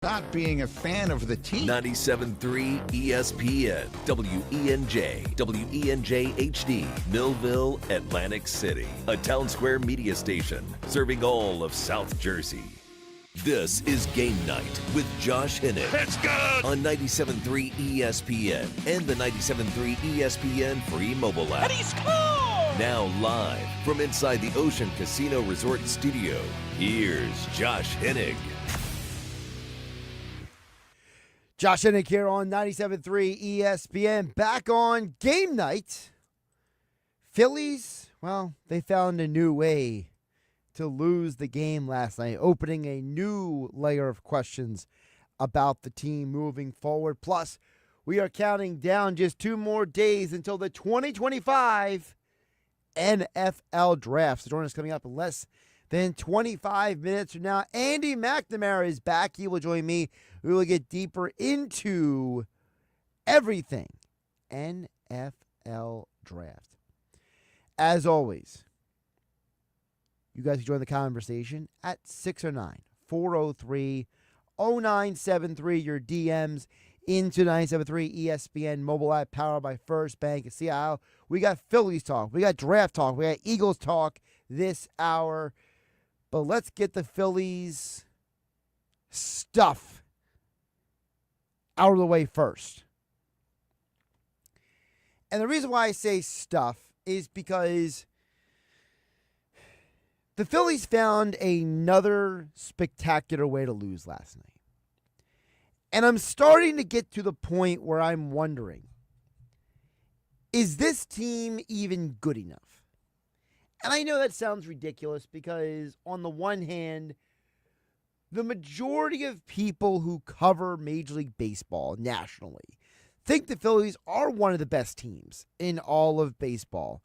Not being a fan of the team. 97.3 ESPN, WENJ, WENJ HD, Millville, Atlantic City. A Town Square media station serving all of South Jersey. This is Game Night with Josh Hennig. That's good! On 97.3 ESPN and the 97.3 ESPN free mobile app. And he scored! Now live from inside the Ocean Casino Resort Studio, here's Josh Hennig. Josh Hennig here on 97.3 ESPN. Back on Game Night. Phillies, well, they found a new way to lose the game last night, opening a new layer of questions about the team moving forward. Plus, we are counting down just 2 more days until the 2025 NFL Draft. So, join us coming up in less than 25 minutes from now. Andy McNamara is back. He will join me. We will get deeper into everything NFL Draft. As always, you guys can join the conversation at 609-403-0973. Your DMs into 97.3 ESPN mobile app powered by First Bank. See how we got Phillies talk, we got draft talk, we got Eagles talk this hour. But let's get the Phillies stuff out of the way first. And the reason why I say stuff is because the Phillies found another spectacular way to lose last night. And I'm starting to get to the point where I'm wondering, is this team even good enough? And I know that sounds ridiculous because on the one hand, the majority of people who cover Major League Baseball nationally think the Phillies are one of the best teams in all of baseball.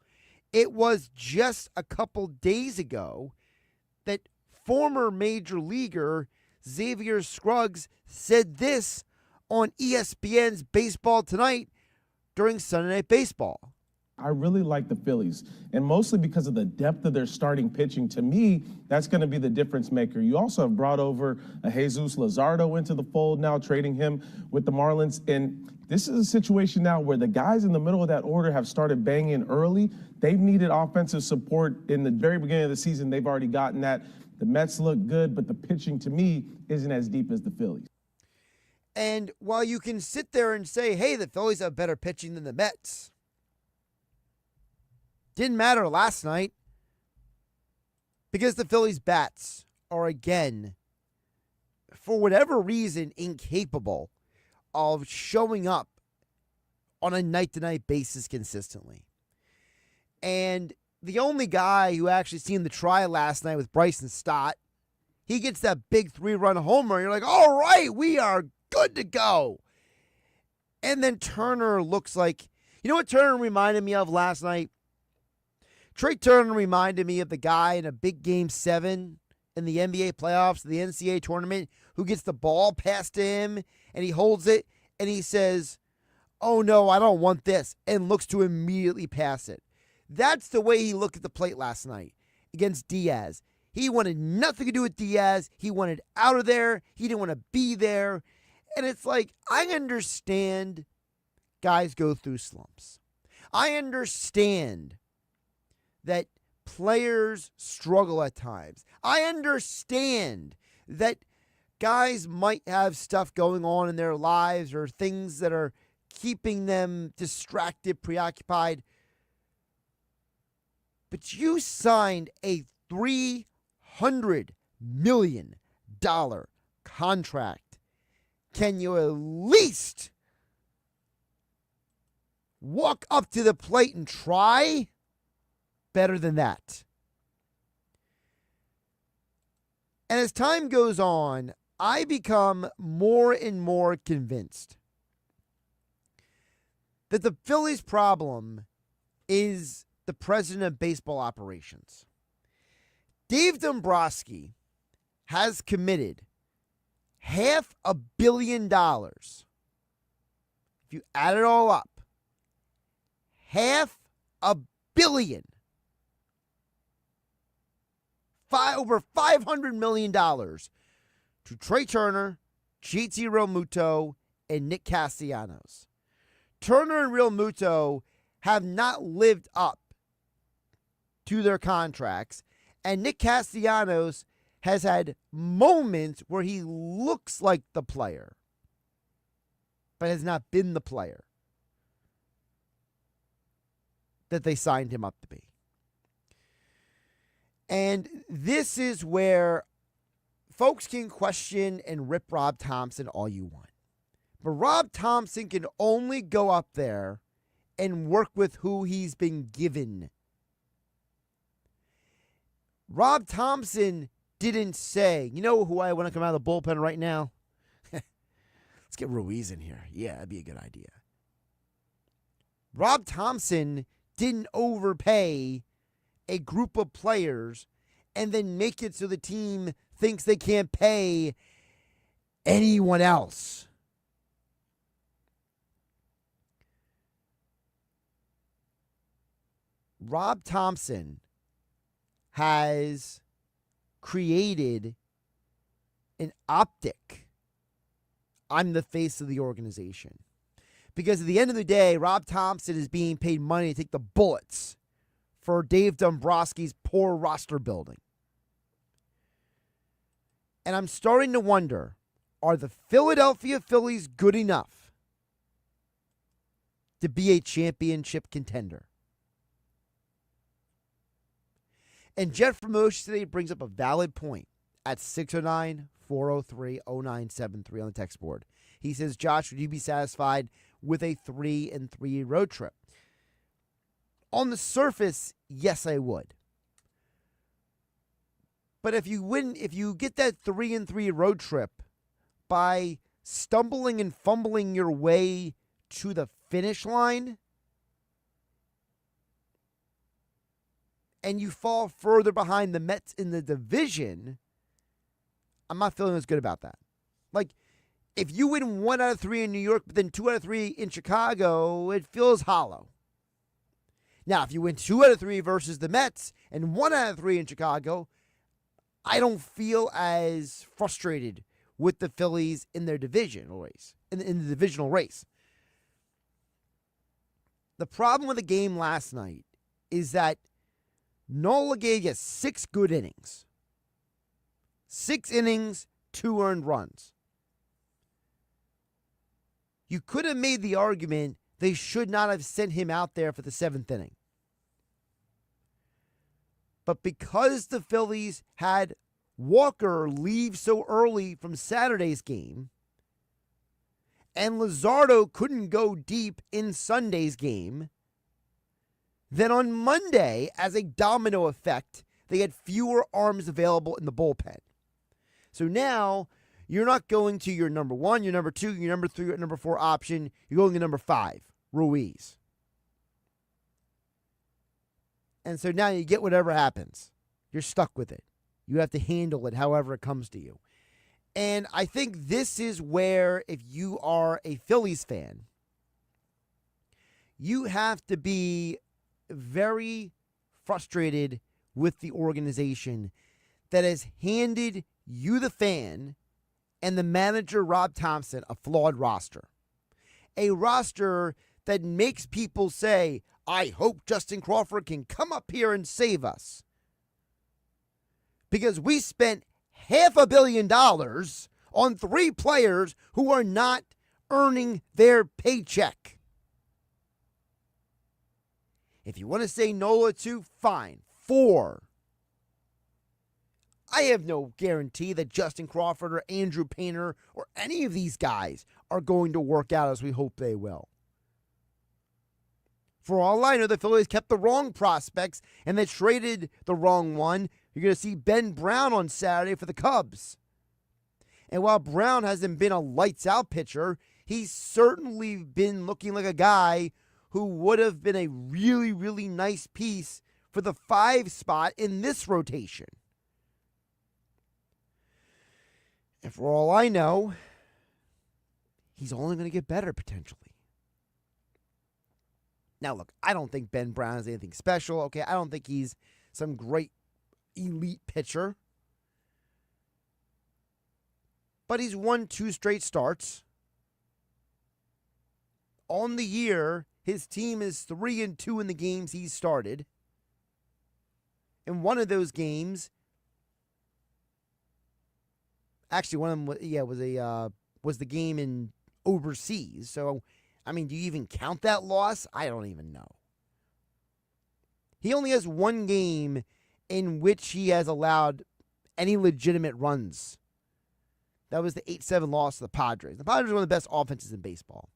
It was just a couple days ago that former major leaguer Xavier Scruggs said this on ESPN's Baseball Tonight during Sunday Night Baseball. I really like the Phillies, and mostly because of the depth of their starting pitching. To me, that's going to be the difference maker. You also have brought over a Jesus Luzardo into the fold now, trading him with the Marlins. And this is a situation now where the guys in the middle of that order have started banging early. They've needed offensive support in the very beginning of the season. They've already gotten that. The Mets look good, but the pitching, to me, isn't as deep as the Phillies. And while you can sit there and say, hey, the Phillies have better pitching than the Mets, didn't matter last night because the Phillies' bats are, again, for whatever reason, incapable of showing up on a night-to-night basis consistently. And the only guy who actually seemed to try last night was Bryson Stott. He gets that big 3-run homer, and you're like, all right, we are good to go. And then Turner looks like, you know what Turner reminded me of last night? Trey Turner reminded me of the guy in a big Game 7 in the NBA playoffs, the NCAA tournament, who gets the ball passed to him, and he holds it, and he says, oh, no, I don't want this, and looks to immediately pass it. That's the way he looked at the plate last night against Diaz. He wanted nothing to do with Diaz. He wanted out of there. He didn't want to be there. And it's like, I understand guys go through slumps. I understand that players struggle at times. I understand that guys might have stuff going on in their lives or things that are keeping them distracted, preoccupied. But you signed a $300 million contract. Can you at least walk up to the plate and try? Better than that. And as time goes on, I become more and more convinced that the Phillies' problem is the president of baseball operations. Dave Dombrowski has committed $500 million. If you add it all up, $500 million. Over $500 million to Trey Turner, JT Realmuto, and Nick Castellanos. Turner and Realmuto have not lived up to their contracts, and Nick Castellanos has had moments where he looks like the player, but has not been the player that they signed him up to be. And this is where folks can question and rip Rob Thompson all you want. But Rob Thompson can only go up there and work with who he's been given. Rob Thompson didn't say, you know who I want to come out of the bullpen right now? Let's get Ruiz in here. Yeah, that'd be a good idea. Rob Thompson didn't overpay a group of players and then make it so the team thinks they can't pay anyone else. Rob Thompson has created an optic. I'm the face of the organization. Because at the end of the day, Rob Thompson is being paid money to take the bullets for Dave Dombrowski's poor roster building. And I'm starting to wonder, are the Philadelphia Phillies good enough to be a championship contender? And Jet Promotion today brings up a valid point at 609-403-0973 on the text board. He says, Josh, would you be satisfied with a 3-3 road trip? On the surface, yes, I would. But if you get that 3-3 road trip by stumbling and fumbling your way to the finish line, and you fall further behind the Mets in the division, I'm not feeling as good about that. Like, if you win 1 out of 3 in New York, but then 2 out of 3 in Chicago, it feels hollow. Now, if you win 2 out of 3 versus the Mets and 1 out of 3 in Chicago, I don't feel as frustrated with the Phillies in their divisional race, in the divisional race. The problem with the game last night is that Nola gave you 6 good innings. 6 innings, 2 earned runs. You could have made the argument they should not have sent him out there for the 7th inning. But because the Phillies had Walker leave so early from Saturday's game, and Luzardo couldn't go deep in Sunday's game, then on Monday, as a domino effect, they had fewer arms available in the bullpen. So now, you're not going to your number 1, your number 2, your number 3, your number 4 option. You're going to number 5, Ruiz. And so now you get whatever happens. You're stuck with it. You have to handle it however it comes to you. And I think this is where, if you are a Phillies fan, you have to be very frustrated with the organization that has handed you, the fan, and the manager, Rob Thompson, a flawed roster. A roster that makes people say, I hope Justin Crawford can come up here and save us. Because we spent $500 million on 3 players who are not earning their paycheck. If you want to say Nola 2, fine. 4. I have no guarantee that Justin Crawford or Andrew Painter or any of these guys are going to work out as we hope they will. For all I know, the Phillies kept the wrong prospects and they traded the wrong one. You're going to see Ben Brown on Saturday for the Cubs. And while Brown hasn't been a lights-out pitcher, he's certainly been looking like a guy who would have been a really, really nice piece for the 5 spot in this rotation. And for all I know, he's only going to get better potentially. Now, look, I don't think Ben Brown is anything special. Okay, I don't think he's some great elite pitcher. but he's won 2 straight starts. On the year, his team is 3-2 in the games he's started. In one of those games, actually one of them, was the game in overseas. So, I mean, do you even count that loss? I don't even know. He only has one game in which he has allowed any legitimate runs. That was the 8-7 loss to the Padres. The Padres are one of the best offenses in baseball.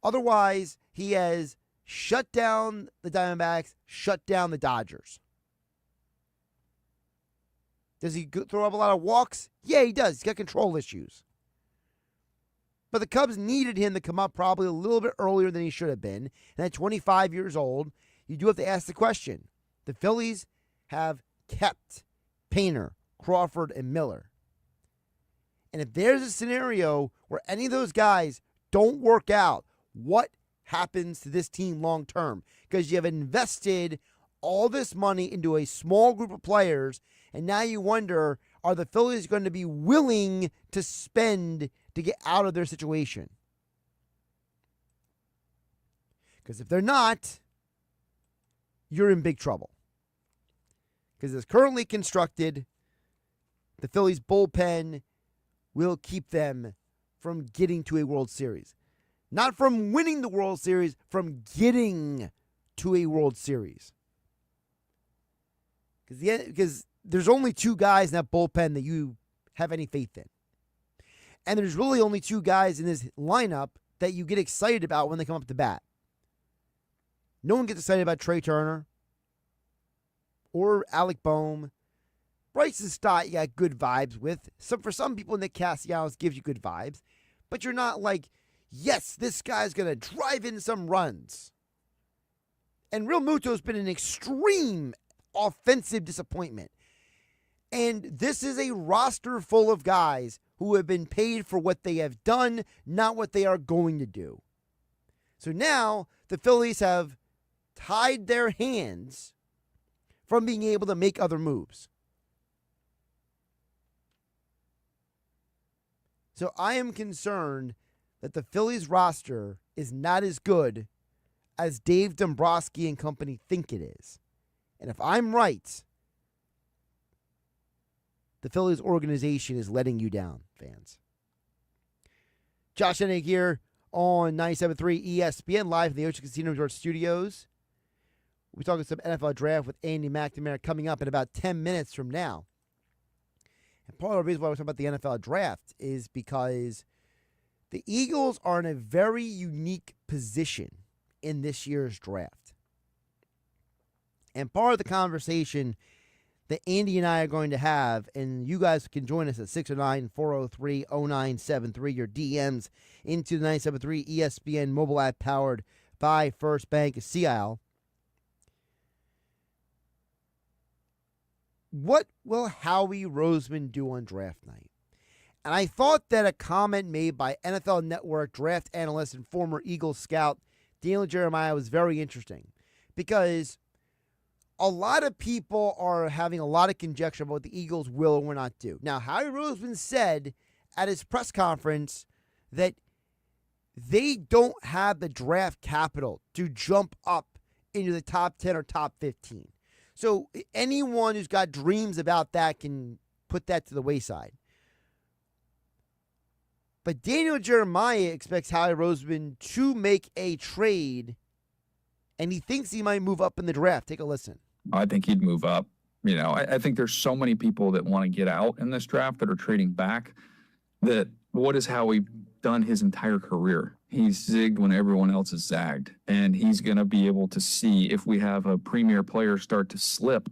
Otherwise, he has shut down the Diamondbacks, shut down the Dodgers. Does he throw up a lot of walks? Yeah, he does. He's got control issues. But the Cubs needed him to come up probably a little bit earlier than he should have been. And at 25 years old, you do have to ask the question. The Phillies have kept Painter, Crawford, and Miller. And if there's a scenario where any of those guys don't work out, what happens to this team long term? Because you have invested all this money into a small group of players, and now you wonder, are the Phillies going to be willing to spend to get out of their situation? Because if they're not, you're in big trouble. Because as currently constructed, the Phillies bullpen will keep them from getting to a World Series. Not from winning the World Series, from getting to a World Series. Because there's only 2 guys in that bullpen that you have any faith in. And there's really only 2 guys in this lineup that you get excited about when they come up to bat. No one gets excited about Trey Turner or Alec Boehm. Bryson Stott, you got good vibes with. For some people, Nick Castellanos gives you good vibes. But you're not like, yes, this guy's going to drive in some runs. And Real Muto's been an extreme offensive disappointment. And this is a roster full of guys who have been paid for what they have done, not what they are going to do. So now the Phillies have tied their hands from being able to make other moves. So I am concerned that the Phillies roster is not as good as Dave Dombrowski and company think it is. And if I'm right, the Phillies organization is letting you down, fans. Josh Hennig here on 97.3 ESPN, live from the Ocean Casino Resort Studios. We're talking some NFL draft with Andy McNamara coming up in about 10 minutes from now. And part of the reason why we're talking about the NFL draft is because the Eagles are in a very unique position in this year's draft. And part of the conversation that Andy and I are going to have, and you guys can join us at 609-403-0973, your DMs into the 97.3 ESPN mobile app powered by First Bank of Sea Isle. What will Howie Roseman do on draft night? And I thought that a comment made by NFL Network draft analyst and former Eagles scout Daniel Jeremiah was very interesting, because a lot of people are having a lot of conjecture about what the Eagles will or will not do. Now, Howie Roseman said at his press conference that they don't have the draft capital to jump up into the top 10 or top 15. So anyone who's got dreams about that can put that to the wayside. But Daniel Jeremiah expects Howie Roseman to make a trade, and he thinks he might move up in the draft. Take a listen. I think he'd move up. You know, I think there's so many people that want to get out in this draft that are trading back. That what has Howie done his entire career? He's zigged when everyone else is zagged. And he's going to be able to see if we have a premier player start to slip.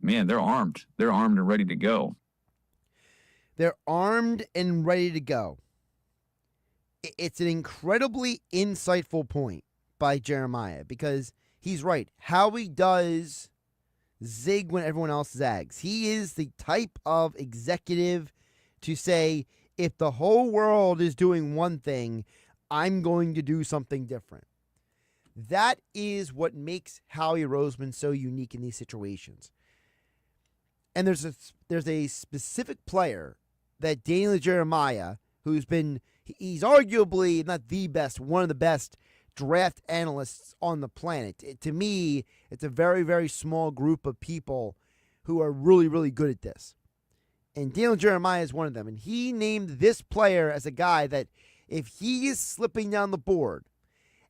Man, they're armed. They're armed and ready to go. They're armed and ready to go. It's an incredibly insightful point by Jeremiah, because he's right. Howie does zig when everyone else zags. He is the type of executive to say, if the whole world is doing one thing, I'm going to do something different. That is what makes Howie Roseman so unique in these situations. And there's a specific player that Daniel Jeremiah, he's arguably not the best, one of the best draft analysts on the planet. To me, it's a very, very small group of people who are really, really good at this. And Daniel Jeremiah is one of them. And he named this player as a guy that if he is slipping down the board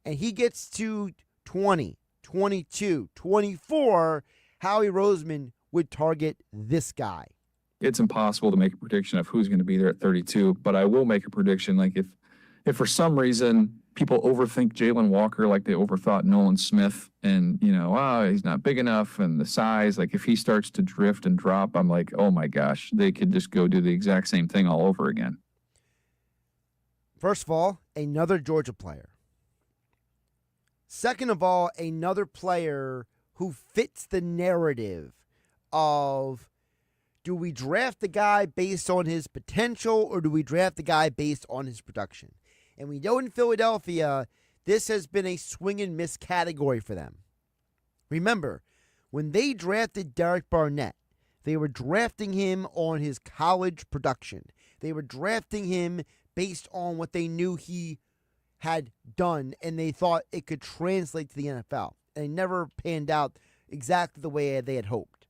and he gets to 20, 22, 24, Howie Roseman would target this guy. It's impossible to make a prediction of who's going to be there at 32, but I will make a prediction. Like if for some reason people overthink Jalen Walker like they overthought Nolan Smith and, he's not big enough and the size, like if he starts to drift and drop, I'm like, oh my gosh, they could just go do the exact same thing all over again. First of all, another Georgia player. Second of all, another player who fits the narrative of, do we draft the guy based on his potential or do we draft the guy based on his production? And we know in Philadelphia, this has been a swing and miss category for them. Remember, when they drafted Derek Barnett, they were drafting him on his college production. They were drafting him based on what they knew he had done, and they thought it could translate to the NFL. And it never panned out exactly the way they had hoped.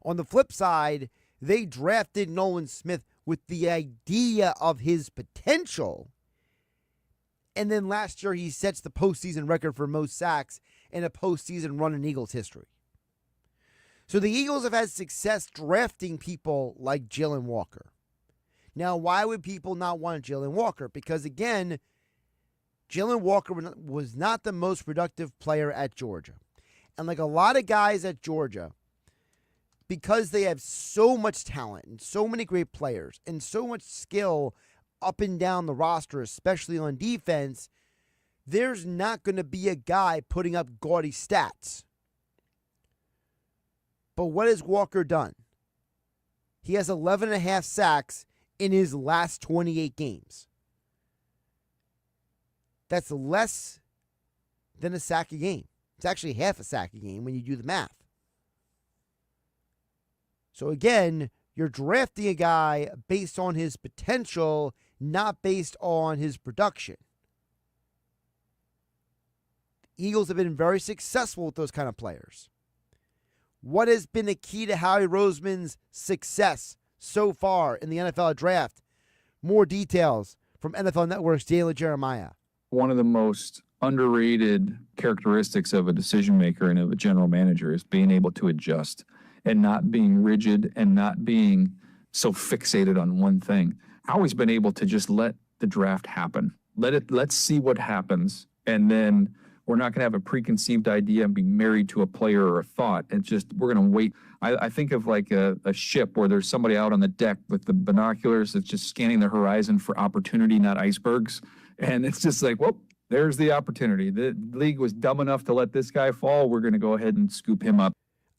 On the flip side, they drafted Nolan Smith with the idea of his potential. And then last year, he sets the postseason record for most sacks in a postseason run in Eagles history. So the Eagles have had success drafting people like Jalen Walker. Now, why would people not want Jalen Walker? Because, again, Jalen Walker was not the most productive player at Georgia. And like a lot of guys at Georgia, because they have so much talent and so many great players and so much skill up and down the roster, especially on defense, there's not going to be a guy putting up gaudy stats. But what has Walker done? He has 11.5 sacks in his last 28 games. That's less than a sack a game. It's actually half a sack a game when you do the math. So again, you're drafting a guy based on his potential, not based on his production. The Eagles have been very successful with those kind of players. What has been the key to Howie Roseman's success so far in the NFL draft? More details from NFL Network's Daniel Jeremiah. One of the most underrated characteristics of a decision maker and of a general manager is being able to adjust and not being rigid and not being so fixated on one thing. Howie's been able to just let the draft happen. Let's see what happens. And then we're not going to have a preconceived idea and be married to a player or a thought. It's just, we're going to wait. I think of like a ship where there's somebody out on the deck with the binoculars that's just scanning the horizon for opportunity, not icebergs. And it's just like, well, there's the opportunity. The league was dumb enough to let this guy fall. We're going to go ahead and scoop him up.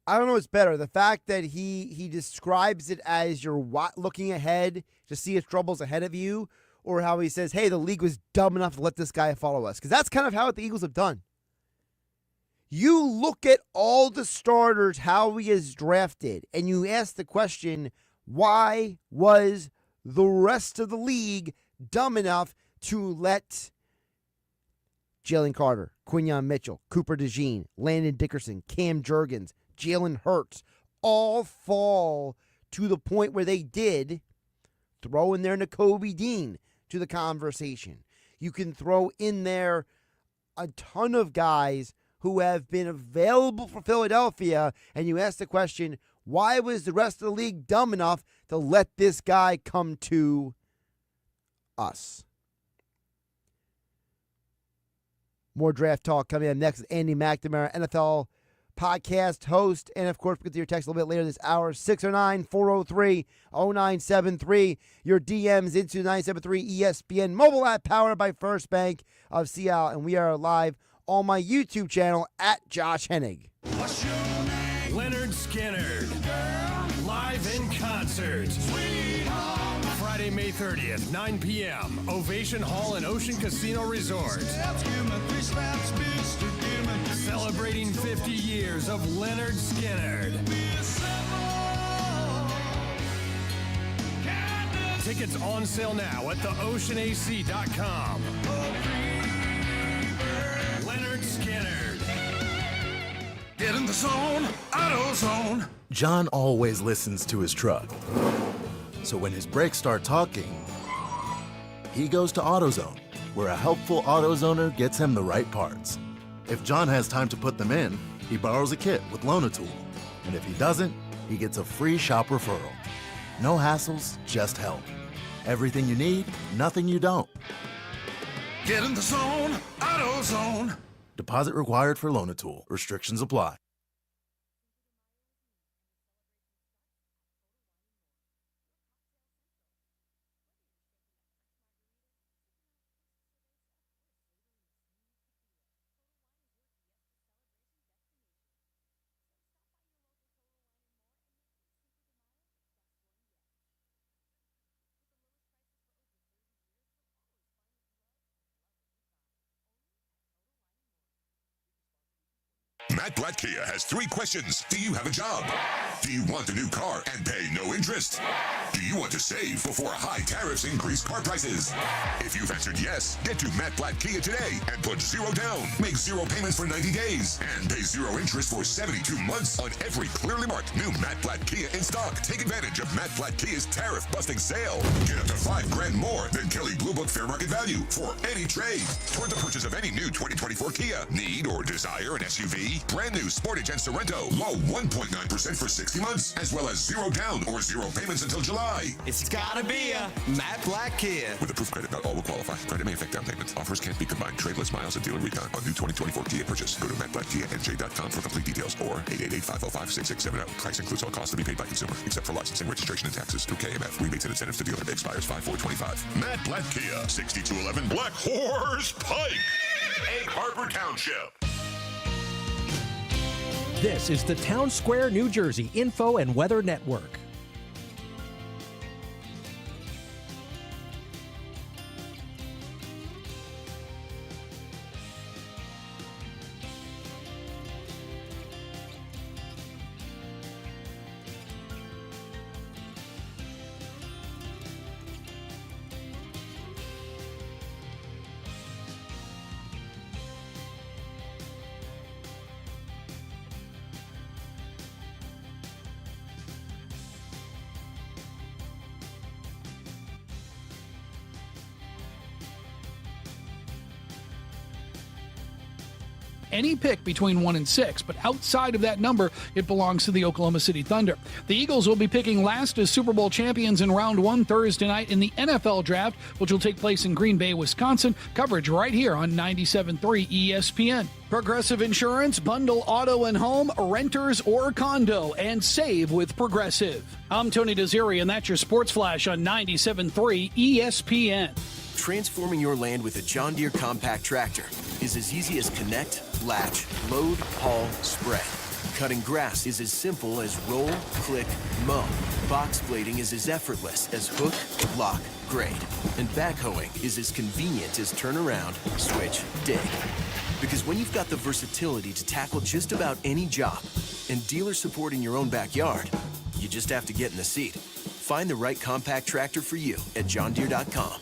I don't know what's better, the fact that he describes it as you're looking ahead to see his troubles ahead of you, or how he says, hey, the league was dumb enough to let this guy follow us. Because that's kind of how the Eagles have done. You look at all the starters Howie has drafted, and you ask the question, why was the rest of the league dumb enough to let Jalen Carter, Quinyon Mitchell, Cooper DeJean, Landon Dickerson, Cam Jurgens, Jalen Hurts all fall to the point where they did? Throw in there Nakobe Dean to the conversation. You can throw in there a ton of guys who have been available for Philadelphia, and you ask the question, why was the rest of the league dumb enough to let this guy come to us? More draft talk coming up next with Andy McNamara, NFL podcast host. And, of course, we'll get to your text a little bit later this hour, 609-403-0973. Your DMs into 973 ESPN mobile app powered by First Bank of Seattle. And we are live on my YouTube channel at Josh Hennig. Leonard Skinner, live in concert. Friday, May 30th, 9 p.m., Ovation Hall and Ocean Casino Resort. Celebrating 50 years of Leonard Skinner. Tickets on sale now at theoceanac.com. Leonard Skinner. Get in the zone, AutoZone. John always listens to his truck. So when his brakes start talking, he goes to AutoZone, where a helpful AutoZoner gets him the right parts. If John has time to put them in, he borrows a kit with Loan-A-Tool. And if he doesn't, he gets a free shop referral. No hassles, just help. Everything you need, nothing you don't. Get in the zone, AutoZone. Deposit required for Loan-A-Tool. Restrictions apply. Matt Blatt Kia has 3 questions. Do you have a job? Do you want a new car and pay no interest? Do you want to save before high tariffs increase car prices? If you've answered yes, get to Matt Blatt Kia today and put 0 down. Make 0 payments for 90 days and pay 0 interest for 72 months on every clearly marked new Matt Blatt Kia in stock. Take advantage of Matt Blatt Kia's tariff-busting sale. Get up to $5,000 more than Kelley Blue Book fair market value for any trade toward the purchase of any new 2024 Kia. Need or desire an SUV? Brand new Sportage and Sorento, low 1.9% for 60 months, as well as 0 down or 0 payments until July. It's gotta be a Matt Blatt Kia. With approved credit, not all will qualify. Credit may affect down payments. Offers can't be combined. Tradeless miles and dealer recon on new 2024 Kia purchase. Go to mattblattkianj.com for complete details or 888-505-6670. Price includes all costs to be paid by consumer, except for licensing, registration, and taxes through KMF. Rebates and incentives to dealer expires 5/4/25. Matt Blatt Kia, 6211 Black Horse Pike, Egg Harbor Township. This is the Town Square, New Jersey Info and Weather Network. Any pick between 1 and 6, but outside of that number, it belongs to the Oklahoma City Thunder. The Eagles will be picking last as Super Bowl champions in round 1 Thursday night in the NFL Draft, which will take place in Green Bay, Wisconsin. Coverage right here on 97.3 ESPN. Progressive Insurance, bundle auto and home, renters or condo, and save with Progressive. I'm Tony Desiri, and that's your Sports Flash on 97.3 ESPN. Transforming your land with a John Deere compact tractor is as easy as connect, latch, load, haul, spread. Cutting grass is as simple as roll, click, mow. Box blading is as effortless as hook, lock, grade. And backhoeing is as convenient as turn around, switch, dig. Because when you've got the versatility to tackle just about any job and dealer support in your own backyard, you just have to get in the seat. Find the right compact tractor for you at johndeere.com.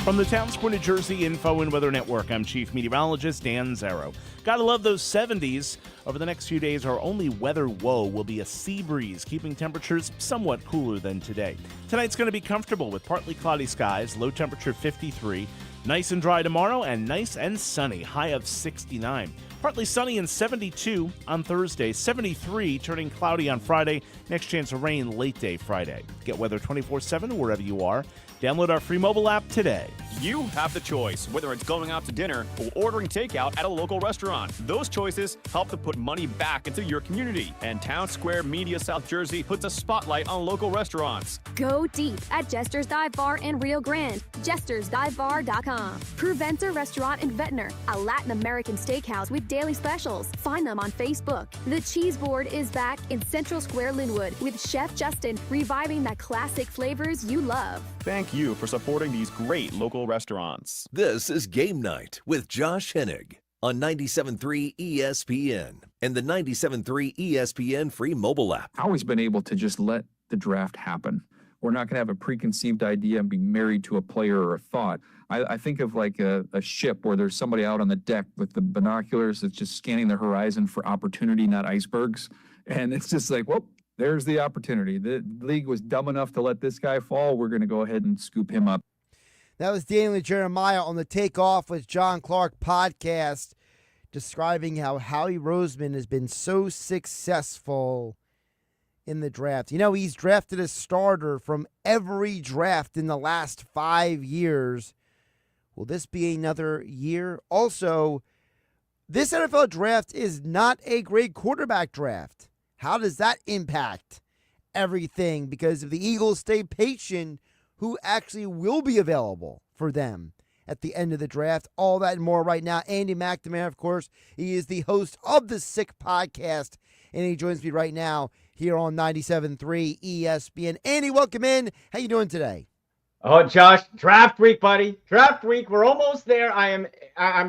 From the Town Square, New Jersey Info and Weather Network, I'm Chief Meteorologist Dan Zarrow. Gotta love those 70s. Over the next few days, our only weather woe will be a sea breeze, keeping temperatures somewhat cooler than today. Tonight's going to be comfortable with partly cloudy skies, low temperature 53. Nice and dry tomorrow, and nice and sunny, high of 69. Partly sunny and 72 on Thursday, 73 turning cloudy on Friday. Next chance of rain late day Friday. Get weather 24/7 wherever you are. Download our free mobile app today. You have the choice, whether it's going out to dinner or ordering takeout at a local restaurant. Those choices help to put money back into your community. And Town Square Media South Jersey puts a spotlight on local restaurants. Go deep at Jester's Dive Bar in Rio Grande. Jester'sDiveBar.com. Pruventer Restaurant in Ventnor, a Latin American steakhouse with daily specials. Find them on Facebook. The Cheese Board is back in Central Square Linwood with Chef Justin reviving the classic flavors you love. Thank you for supporting these great local restaurants. This is Game Night with Josh Hennig on 97.3 ESPN and the 97.3 ESPN free mobile app. I've always been able to just let the draft happen. We're not going to have a preconceived idea and be married to a player or a thought. I think of like a ship where there's somebody out on the deck with the binoculars that's just scanning the horizon for opportunity, not icebergs. And it's just like, well, there's the opportunity. The league was dumb enough to let this guy fall. We're going to go ahead and scoop him up. That was Daniel Jeremiah on the Takeoff with John Clark podcast, describing how Howie Roseman has been so successful in the draft. He's drafted a starter from every draft in the last 5 years. Will this be another year? Also, this NFL draft is not a great quarterback draft. How does that impact everything? Because if the Eagles stay patient, who actually will be available for them at the end of the draft? All that and more right now. Andy McNamara, of course, he is the host of the Sick Podcast, and he joins me right now here on 97.3 ESPN. Andy, welcome in. How you doing today? Oh, Josh, draft week, buddy. Draft week. We're almost there. I'm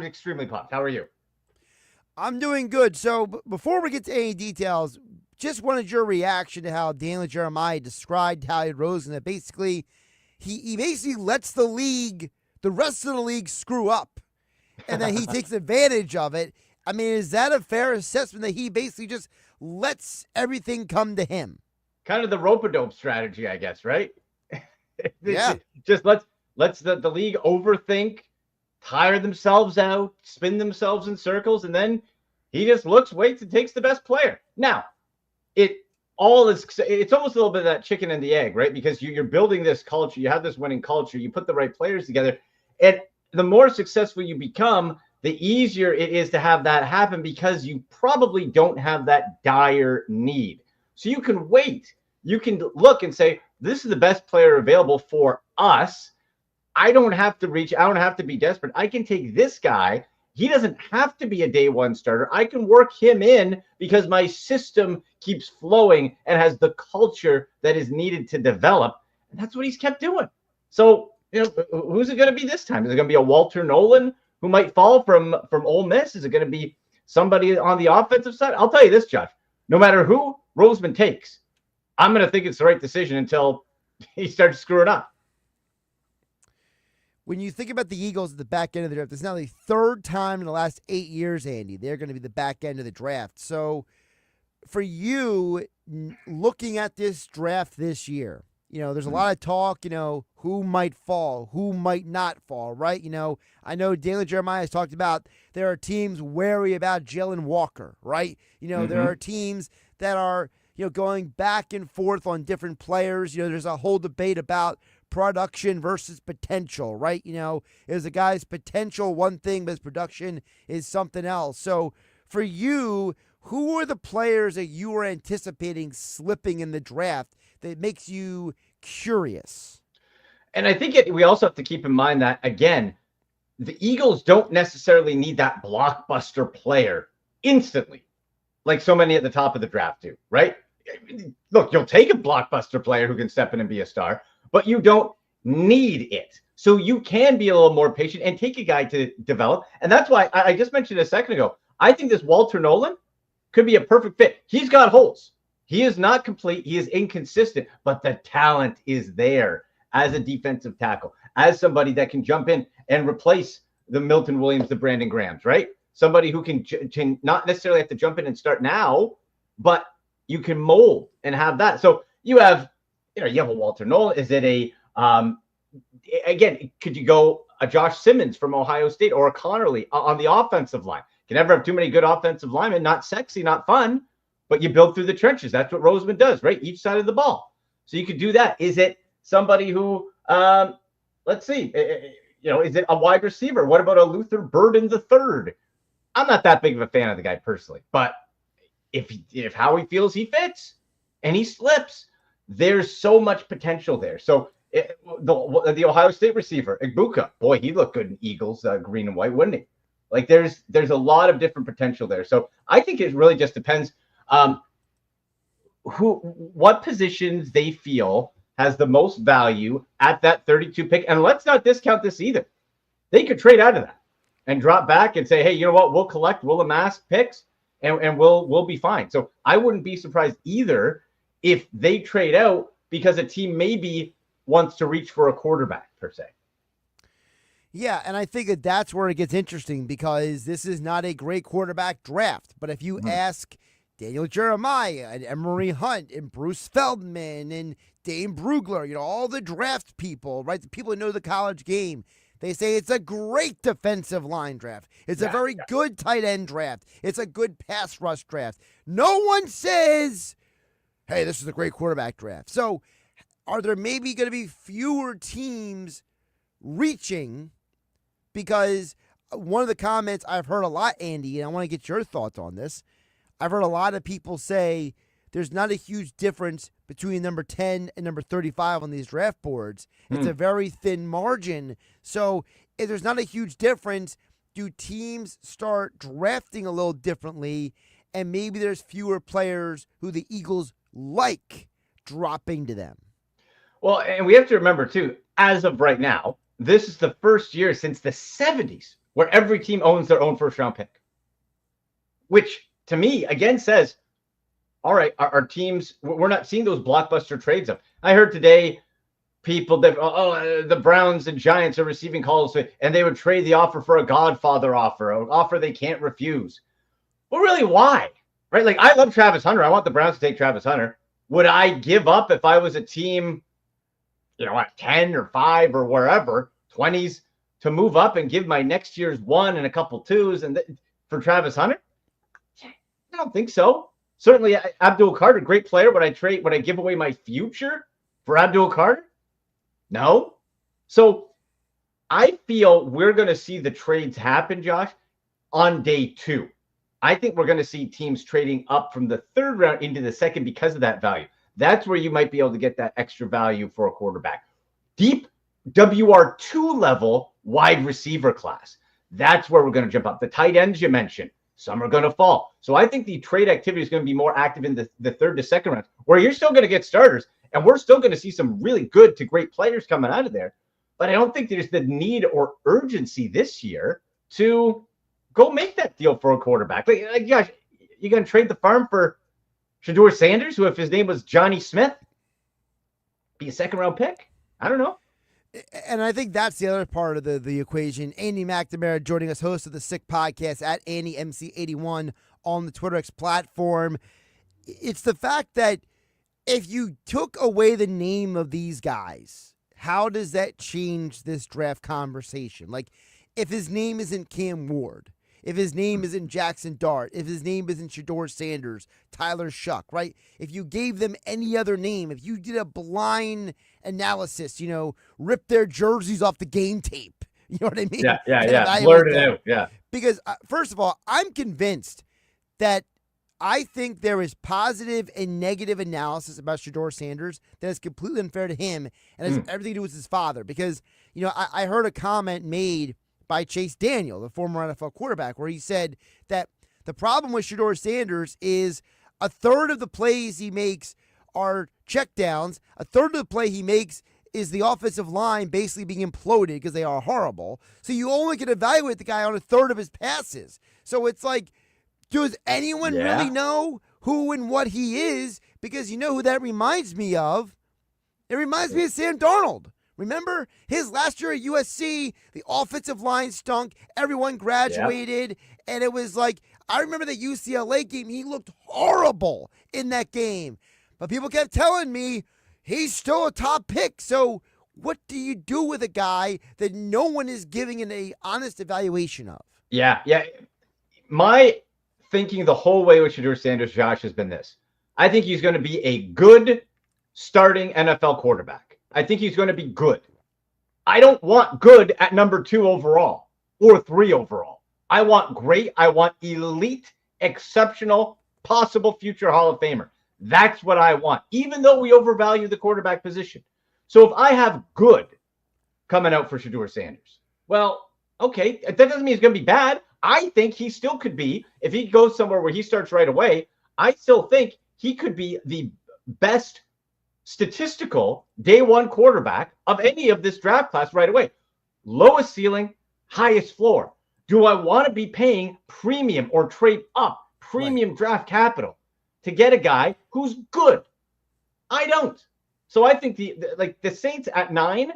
extremely pumped. How are you? I'm doing good. So before we get to any details, just wanted your reaction to how Daniel Jeremiah described Howie Roseman. That basically, he basically lets the rest of the league screw up, and then he takes advantage of it. I mean, is that a fair assessment that he basically just lets everything come to him? Kind of the rope-a-dope strategy, I guess, right? Yeah. Just let's the league overthink, tire themselves out, spin themselves in circles, and then he just looks, waits, and takes the best player. Now, it's almost a little bit of that chicken and the egg, right? Because you're building this culture, you have this winning culture, you put the right players together, and the more successful you become, the easier it is to have that happen because you probably don't have that dire need. So you can wait. You can look and say, this is the best player available for us. I don't have to reach. I don't have to be desperate. I can take this guy. He doesn't have to be a day one starter. I can work him in because my system keeps flowing and has the culture that is needed to develop. And that's what he's kept doing. So, who's it going to be this time? Is it going to be a Walter Nolan who might fall from Ole Miss? Is it going to be somebody on the offensive side? I'll tell you this, Josh. No matter who Roseman takes, I'm going to think it's the right decision until he starts screwing up. When you think about the Eagles at the back end of the draft, it's now the third time in the last 8 years, Andy, they're going to be the back end of the draft. So for you, looking at this draft this year, there's a lot of talk, who might fall, who might not fall, right? I know Daniel Jeremiah has talked about there are teams wary about Jalen Walker, right? There are teams that are, going back and forth on different players. There's a whole debate about production versus potential, right? Is a guy's potential one thing, but his production is something else. So for you, who are the players that you were anticipating slipping in the draft that makes you curious? And I think we also have to keep in mind that, again, the Eagles don't necessarily need that blockbuster player instantly, like so many at the top of the draft do, right? Look, you'll take a blockbuster player who can step in and be a star, but you don't need it. So you can be a little more patient and take a guy to develop. And that's why I just mentioned a second ago, I think this Walter Nolan could be a perfect fit. He's got holes. He is not complete. He is inconsistent, but the talent is there as a defensive tackle, as somebody that can jump in and replace the Milton Williams, the Brandon Grahams, right? Somebody who can not necessarily have to jump in and start now, but you can mold and have that. So you have a Walter Nolan. Is it again, could you go a Josh Simmons from Ohio State or a Connerly on the offensive line? You can never have too many good offensive linemen, not sexy, not fun, but you build through the trenches. That's what Roseman does, right? Each side of the ball. So you could do that. Is it somebody who, let's see, is it a wide receiver? What about a Luther Burden III? I'm not that big of a fan of the guy personally, but if Howie feels he fits and he slips, there's so much potential there. So the Ohio State receiver, Igbuka, boy, he looked good in Eagles, green and white, wouldn't he? Like there's a lot of different potential there. So I think it really just depends what positions they feel has the most value at that 32 pick. And let's not discount this either. They could trade out of that and drop back and say, hey, you know what? We'll amass picks and we'll be fine. So I wouldn't be surprised either if they trade out because a team maybe wants to reach for a quarterback per se. Yeah, and I think that that's where it gets interesting because this is not a great quarterback draft. But if you ask Daniel Jeremiah and Emory Hunt and Bruce Feldman and Dane Brugler, all the draft people, right? The people who know the college game, they say it's a great defensive line draft. It's a very good tight end draft. It's a good pass rush draft. No one says, hey, this is a great quarterback draft. So are there maybe going to be fewer teams reaching? Because one of the comments I've heard a lot, Andy, and I want to get your thoughts on this. I've heard a lot of people say there's not a huge difference between number 10 and number 35 on these draft boards. It's a very thin margin. So if there's not a huge difference, do teams start drafting a little differently, and maybe there's fewer players who the Eagles like dropping to them? Well, and we have to remember, too, as of right now, this is the first year since the 70s where every team owns their own first-round pick, which to me, again, says, all right, our teams, we're not seeing those blockbuster trades up. I heard today people that, the Browns and Giants are receiving calls, and they would trade the offer for a Godfather offer, an offer they can't refuse. Well, really, why? Right? Like, I love Travis Hunter. I want the Browns to take Travis Hunter. Would I give up if I was a team, at 10 or 5 or wherever, 20s, to move up and give my next year's 1 and a couple 2s and for Travis Hunter? I don't think so. Certainly, Abdul Carter, great player. Would I give away my future for Abdul Carter? No. So I feel we're going to see the trades happen, Josh, on day 2. I think we're going to see teams trading up from the 3rd round into the 2nd because of that value. That's where you might be able to get that extra value for a quarterback. Deep WR2 level wide receiver class. That's where we're going to jump up. The tight ends you mentioned, some are going to fall. So I think the trade activity is going to be more active in the 3rd to 2nd round, where you're still going to get starters, and we're still going to see some really good to great players coming out of there. But I don't think there's the need or urgency this year to go make that deal for a quarterback. Like Josh, you going to trade the farm for Shedeur Sanders, who, if his name was Johnny Smith, be a 2nd round pick? I don't know. And I think that's the other part of the equation. Andy McNamara joining us, host of the Sick Podcast at AndyMC81 on the Twitter X platform. It's the fact that if you took away the name of these guys, how does that change this draft conversation? Like, if his name isn't Cam Ward, if his name isn't Jackson Dart, if his name isn't Shedeur Sanders, Tyler Shuck, right? If you gave them any other name, if you did a blind analysis, rip their jerseys off the game tape, you know what I mean? Yeah. Blurred it out, yeah. Because, first of all, I'm convinced that I think there is positive and negative analysis about Shedeur Sanders that is completely unfair to him and has everything to do with his father. Because, I heard a comment made by Chase Daniel, the former NFL quarterback, where he said that the problem with Shedeur Sanders is a third of the plays he makes are checkdowns. A third of the play he makes is the offensive line basically being imploded because they are horrible. So you only can evaluate the guy on a third of his passes. So it's like, does anyone really know who and what he is? Because you know who that reminds me of? It reminds me of Sam Darnold. Remember his last year at USC, the offensive line stunk, everyone graduated, and it was like, I remember the UCLA game, he looked horrible in that game. But people kept telling me he's still a top pick. So what do you do with a guy that no one is giving an honest evaluation of? Yeah. My thinking the whole way with Shedeur Sanders, Josh, has been this. I think he's going to be a good starting NFL quarterback. I think he's going to be good. I don't want good at number 2 overall or 3 overall. I want great. I want elite, exceptional, possible future Hall of Famer. That's what I want, even though we overvalue the quarterback position. So if I have good coming out for Shedeur Sanders, well, okay, that doesn't mean he's going to be bad. I think he still could be, if he goes somewhere where he starts right away, I still think he could be the best statistical day 1 quarterback of any of this draft class right away. Lowest ceiling, highest floor. Do I want to be paying premium or trade up premium draft capital to get a guy who's good? I don't. So I think the Saints at 9,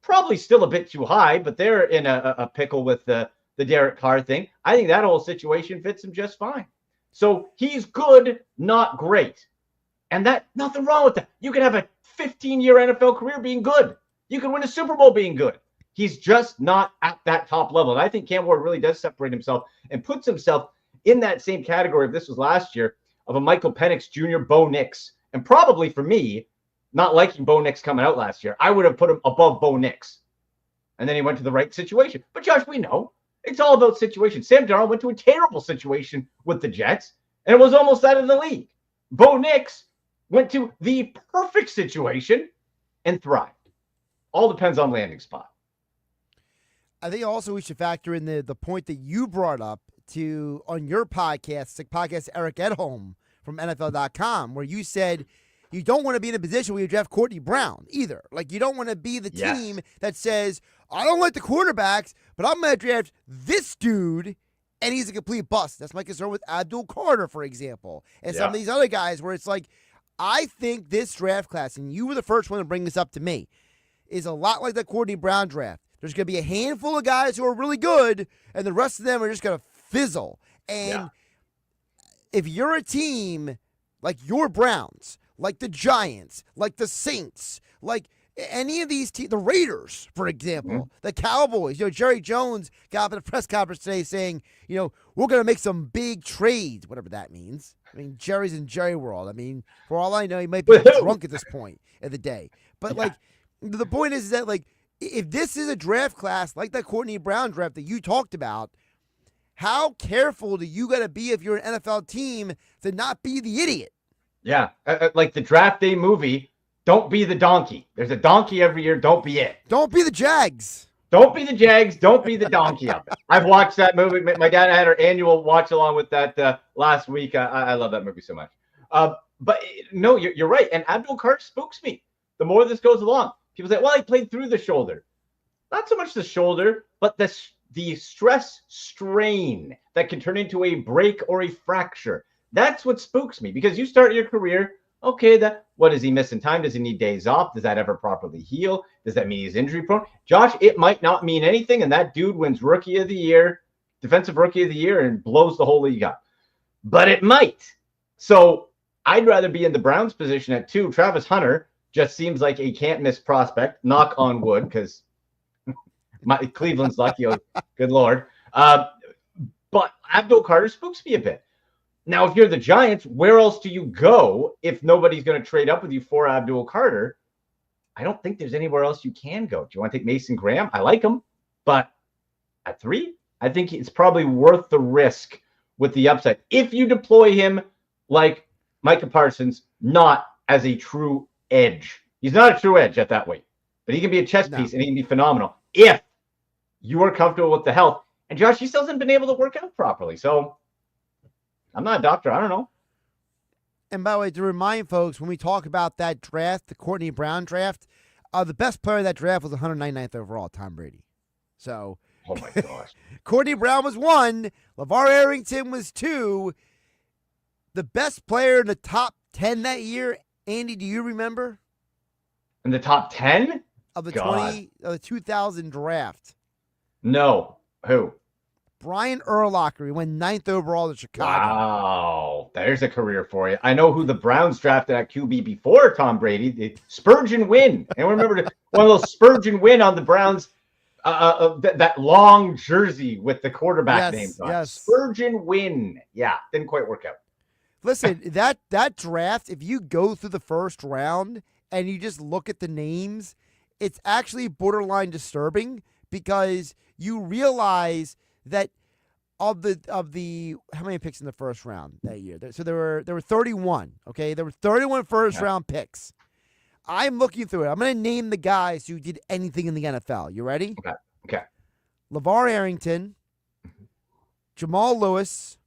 probably still a bit too high, but they're in a pickle with the Derek Carr thing. I think that whole situation fits him just fine. So he's good, not great. And that nothing wrong with that. You can have a 15-year NFL career being good. You can win a Super Bowl being good. He's just not at that top level. And I think Cam Ward really does separate himself and puts himself in that same category, if this was last year, of a Michael Penix Jr., Bo Nix. And probably for me, not liking Bo Nix coming out last year, I would have put him above Bo Nix. And then he went to the right situation. But Josh, we know it's all about situation. Sam Darnold went to a terrible situation with the Jets, and it was almost out of the league. Bo Nix went to the perfect situation and thrived. All depends on landing spot. I think also we should factor in the point that you brought up on your podcast, the podcast Eric Edholm from NFL.com, where you said you don't want to be in a position where you draft Courtney Brown either. Like, you don't want to be the team that says, I don't like the quarterbacks, but I'm going to draft this dude, and he's a complete bust. That's my concern with Abdul Carter, for example, and some of these other guys where it's like, I think this draft class, and you were the first one to bring this up to me, is a lot like the Courtney Brown draft. There's going to be a handful of guys who are really good, and the rest of them are just going to fizzle. And if you're a team like your Browns, like the Giants, like the Saints, like any of these teams, the Raiders, for example, the Cowboys, Jerry Jones got up at a press conference today saying, we're going to make some big trades, whatever that means. I mean, Jerry's in Jerry world. I mean, for all I know, he might be drunk at this point of the day. But the point is that, like, if this is a draft class like that Courtney Brown draft that you talked about, how careful do you got to be if you're an NFL team to not be the idiot? Yeah, like the draft day movie, don't be the donkey. There's a donkey every year. Don't be it. Don't be the Jags. Don't be the Jags. Don't be the donkey of it. I've watched that movie. My dad had our annual watch along with that last week. I love that movie so much. But no, you're right. And Abdul Carter spooks me. The more this goes along, people say, well, he played through the shoulder. Not so much the shoulder, but the stress strain that can turn into a break or a fracture. That's what spooks me, because you start your career, okay, what is he missing time? Does he need days off? Does that ever properly heal? Does that mean he's injury prone? Josh, it might not mean anything, and that dude wins Rookie of the Year, Defensive Rookie of the Year, and blows the whole league up. But it might. So I'd rather be in the Browns position at 2. Travis Hunter just seems like a can't-miss prospect, knock on wood, because Cleveland's lucky. Good Lord. But Abdul Carter spooks me a bit. Now, if you're the Giants, where else do you go if nobody's going to trade up with you for Abdul Carter? I don't think there's anywhere else you can go. Do you want to take Mason Graham? I like him. But at 3, I think it's probably worth the risk with the upside. If you deploy him like Micah Parsons, not as a true edge. He's not a true edge at that weight. But he can be a chess piece, and he can be phenomenal if you are comfortable with the health. And Josh, he still hasn't been able to work out properly. So I'm not a doctor. I don't know. And by the way, to remind folks, when we talk about that draft, the Courtney Brown draft, the best player of that draft was 199th overall, Tom Brady. So, oh my gosh. Courtney Brown was 1. LeVar Arrington was 2. The best player in the top 10 that year, Andy, do you remember? In the top 10? Of the 2000 draft. No. Who? Brian Urlacher. He went 9th overall to Chicago. Wow. There's a career for you. I know who the Browns drafted at QB before Tom Brady. The Spurgeon Wynn. And remember one of those Spurgeon Wynn on the Browns, that long jersey with the quarterback name on it. Yes. Spurgeon Wynn. Yeah, didn't quite work out. Listen, that draft, if you go through the first round and you just look at the names, it's actually borderline disturbing, because you realize that of the how many picks in the first round that year? So there were 31. Okay, there were 31 first round picks. I'm looking through it. I'm going to name the guys who did anything in the NFL. You ready? Okay. LeVar Arrington, Jamal Lewis.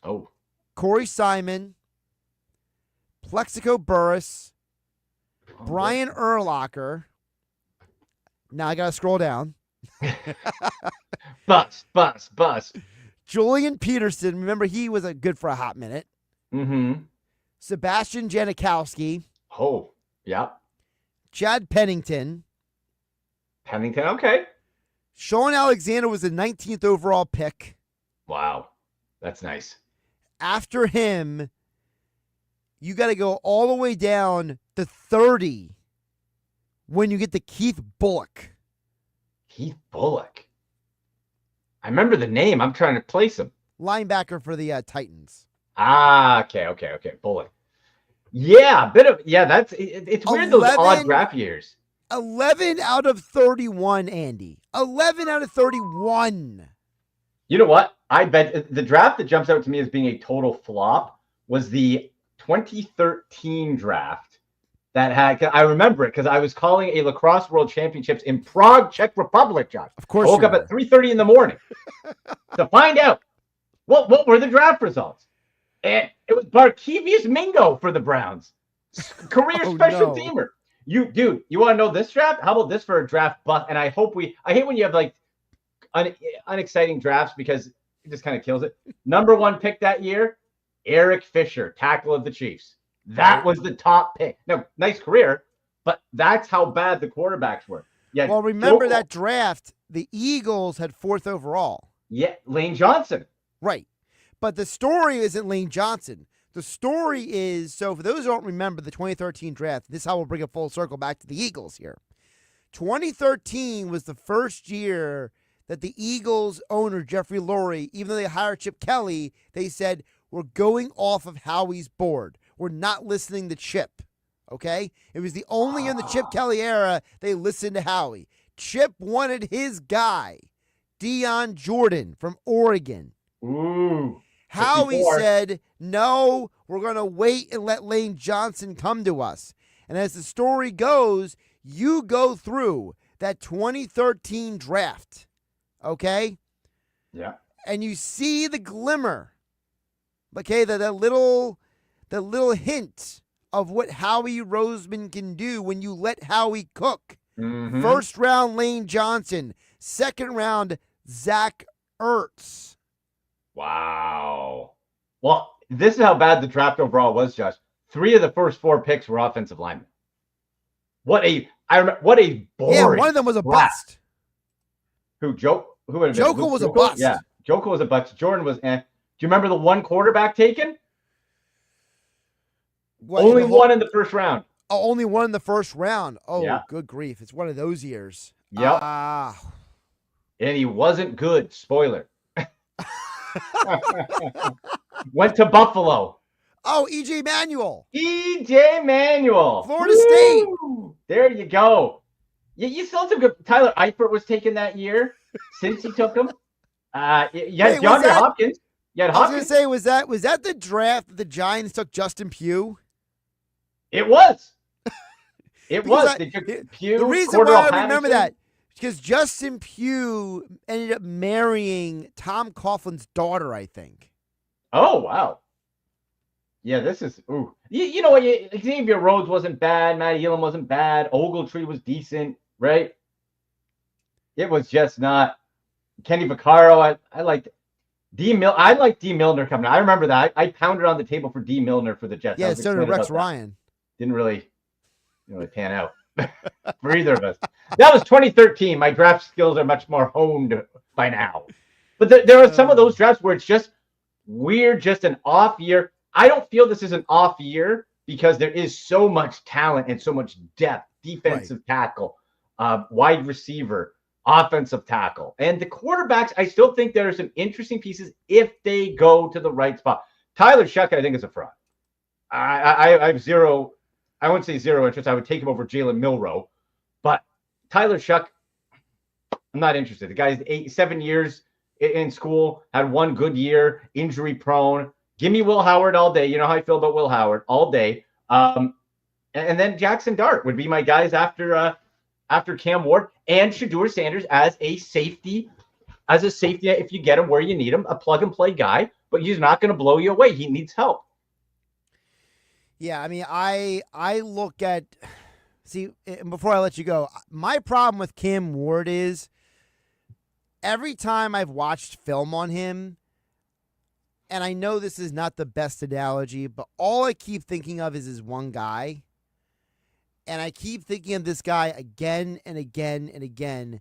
Oh. Corey Simon, Plexico Burress, Brian Urlacher. Now I got to scroll down. Bus. Julian Peterson. Remember, he was good for a hot minute. Mm-hmm. Sebastian Janikowski. Oh, yeah. Chad Pennington. Pennington, okay. Sean Alexander was the 19th overall pick. Wow. That's nice. After him, you got to go all the way down to 30 when you get to Keith Bullock. Keith Bullock. I remember the name. I'm trying to place him. Linebacker for the Titans. Okay. Bullock. Yeah, it's weird, those odd draft years. 11 out of 31, Andy. 11 out of 31. You know what? I bet the draft that jumps out to me as being a total flop was the 2013 draft that had, I remember it because I was calling a lacrosse world championships in Prague, Czech Republic, Josh. Of course. I woke up at 3:30 in the morning to find out what were the draft results. And it was Barkevius Mingo for the Browns. Career special teamer. You want to know this draft? How about this for a draft buff? And I hate when you have like unexciting drafts because it just kind of kills it. Number 1 pick that year, Eric Fisher, tackle of the Chiefs. That was the top pick. Now, nice career, but that's how bad the quarterbacks were. Yeah. Well, remember that draft, the Eagles had 4th overall. Yeah, Lane Johnson. Right. But the story isn't Lane Johnson. The story is, so for those who don't remember the 2013 draft, this is how we'll bring it full circle back to the Eagles here. 2013 was the first year that the Eagles owner, Jeffrey Lurie, even though they hired Chip Kelly, they said, we're going off of Howie's board. We're not listening to Chip. Okay? It was the only in the Chip Kelly era they listened to Howie. Chip wanted his guy, Deion Jordan from Oregon. Ooh. Howie said, no, we're going to wait and let Lane Johnson come to us. And as the story goes, you go through that 2013 draft, okay? Yeah. And you see the glimmer, okay, that little hint of what Howie Roseman can do when you let Howie cook. Mm-hmm. First round, Lane Johnson. Second round, Zach Ertz. Wow. Well, this is how bad the draft overall was, Josh. 3 of the first 4 picks were offensive linemen. What a boring. Yeah, one of them was a bust. Who Joker was a bust. Yeah, Joker was a bust. Jordan was. Do you remember the one quarterback taken? Only one in the first round. Oh, only one in the first round. Oh, yeah. Good grief! It's one of those years. Yep. And he wasn't good. Spoiler. Went to Buffalo. Oh, E.J. Manuel. E.J. Manuel. Florida State. There you go. You still some good. Tyler Eifert was taken that year since he took him. You had DeAndre Hopkins. You had Hopkins. I was going to say, was that the draft that the Giants took Justin Pugh? It was. It was. They took Pugh. The reason why I remember that because Justin Pugh ended up marrying Tom Coughlin's daughter, I think. Oh, wow. Yeah, this is ooh. You know what? Xavier Rhodes wasn't bad. Matty Elam wasn't bad. Ogletree was decent, right? It was just not. Kenny Vaccaro, I liked I liked D. Milner coming out. I remember that. I pounded on the table for D. Milner for the Jets. Yeah, so did Rex Ryan. Didn't really pan out for either of us. That was 2013. My draft skills are much more honed by now. But there are some of those drafts where it's just weird, just an off year. I don't feel this is an off year because there is so much talent and so much depth. Defensive tackle, wide receiver, offensive tackle. And the quarterbacks, I still think there are some interesting pieces if they go to the right spot. Tyler Shuck, I think, is a fraud. I have zero, I wouldn't say zero interest. I would take him over Jalen Milroe. But Tyler Shuck, I'm not interested. The guy's 7 years in school, had 1 good year, injury prone. Give me Will Howard all day. You know how I feel about Will Howard all day. And then Jackson Dart would be my guys after Cam Ward and Shedeur Sanders as a safety. If you get him where you need him, a plug and play guy, but he's not going to blow you away. He needs help. Yeah, I mean, I look at before I let you go, my problem with Cam Ward is every time I've watched film on him, and I know this is not the best analogy, but all I keep thinking of is one guy. And I keep thinking of this guy again and again and again.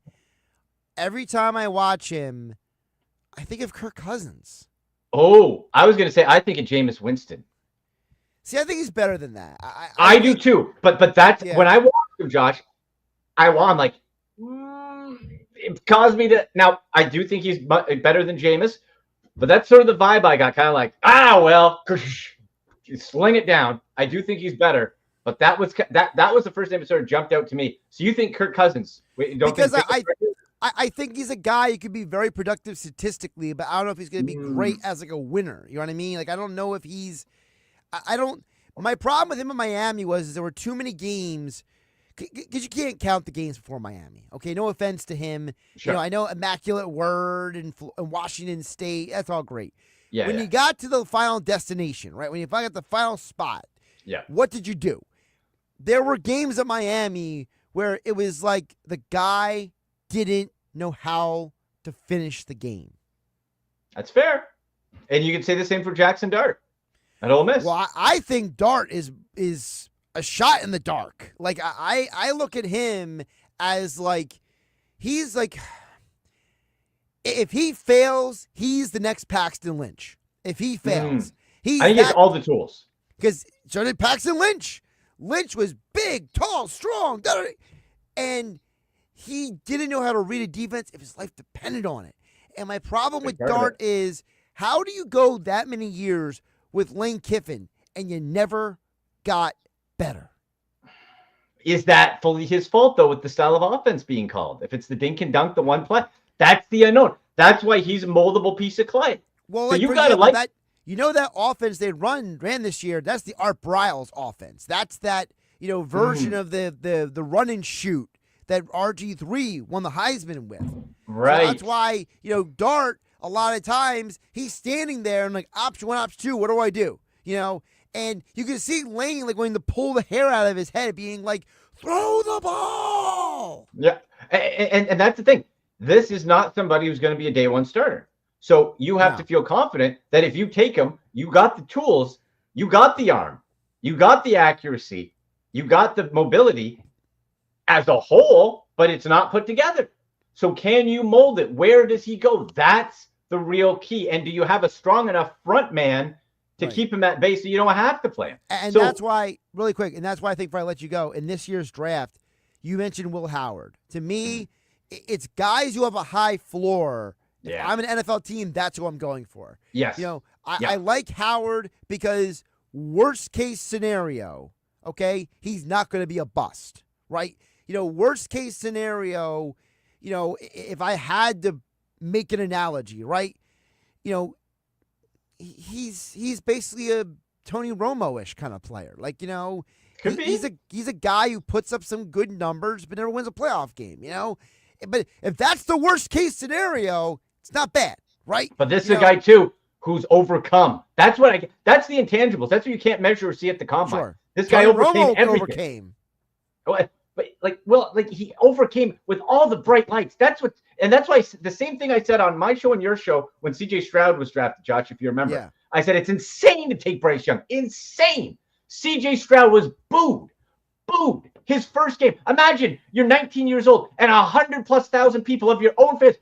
Every time I watch him, I think of Kirk Cousins. Oh, I was going to say, I think of Jameis Winston. See, I think he's better than that. I do too. But that's when I watch him, Josh, I'm like, it caused me to. Now, I do think he's better than Jameis, but that's sort of the vibe I got. Kind of like, well, sling it down. I do think he's better. But that was the first name that sort of jumped out to me. So you think Kirk Cousins? Because I think he's a guy who could be very productive statistically, but I don't know if he's going to be great as like a winner. You know what I mean? Like I don't know if he's. I don't. My problem with him in Miami was there were too many games because you can't count the games before Miami. Okay, no offense to him. Sure. You know, I know Immaculate Word and Washington State. That's all great. Yeah. When you got to the final destination, right? When you got the final spot, what did you do? There were games at Miami where it was like the guy didn't know how to finish the game. That's fair. And you can say the same for Jackson Dart at Ole Miss. Well, I think Dart is a shot in the dark. Like I look at him as like he's like if he fails, he's the next Paxton Lynch. If he fails, I think he has all the tools. Because so did Paxton Lynch. Lynch was big, tall, strong, and he didn't know how to read a defense if his life depended on it. And my problem with Dart is, how do you go that many years with Lane Kiffin and you never got better? Is that fully his fault, though, with the style of offense being called? If it's the dink and dunk, the one play, that's the unknown. That's why he's a moldable piece of clay. Well, so like, you got to like that. You know that offense they ran this year, that's the Art Briles offense. That's that, version of the run and shoot that RG3 won the Heisman with. Right. So that's why, Dart, a lot of times, he's standing there and like, option 1, option 2, what do I do? And you can see Lane like going to pull the hair out of his head, being like, throw the ball. Yeah. And that's the thing. This is not somebody who's going to be a day one starter. So you have to feel confident that if you take him, you got the tools, you got the arm, you got the accuracy, you got the mobility as a whole, but it's not put together. So can you mold it? Where does he go? That's the real key. And do you have a strong enough front man to keep him at base so you don't have to play him? And that's why, really quick, and that's why I think before I let you go, in this year's draft, you mentioned Will Howard. To me, it's guys who have a high floor. If I'm an NFL team, that's who I'm going for. Yes. I like Howard because worst case scenario, okay, he's not going to be a bust, right? Worst case scenario, if I had to make an analogy, right? He's basically a Tony Romo-ish kind of player. Like, he's a guy who puts up some good numbers but never wins a playoff game, But if that's the worst case scenario, it's not bad, right? But this is a guy too who's overcome. That's the intangibles. That's what you can't measure or see at the combine. Sure. This guy Romo everything. But he overcame with all the bright lights. That's why the same thing I said on my show and your show when CJ Stroud was drafted, Josh, if you remember. Yeah. I said it's insane to take Bryce Young. Insane. CJ Stroud was booed. His first game. Imagine you're 19 years old and 100,000+ people of your own fans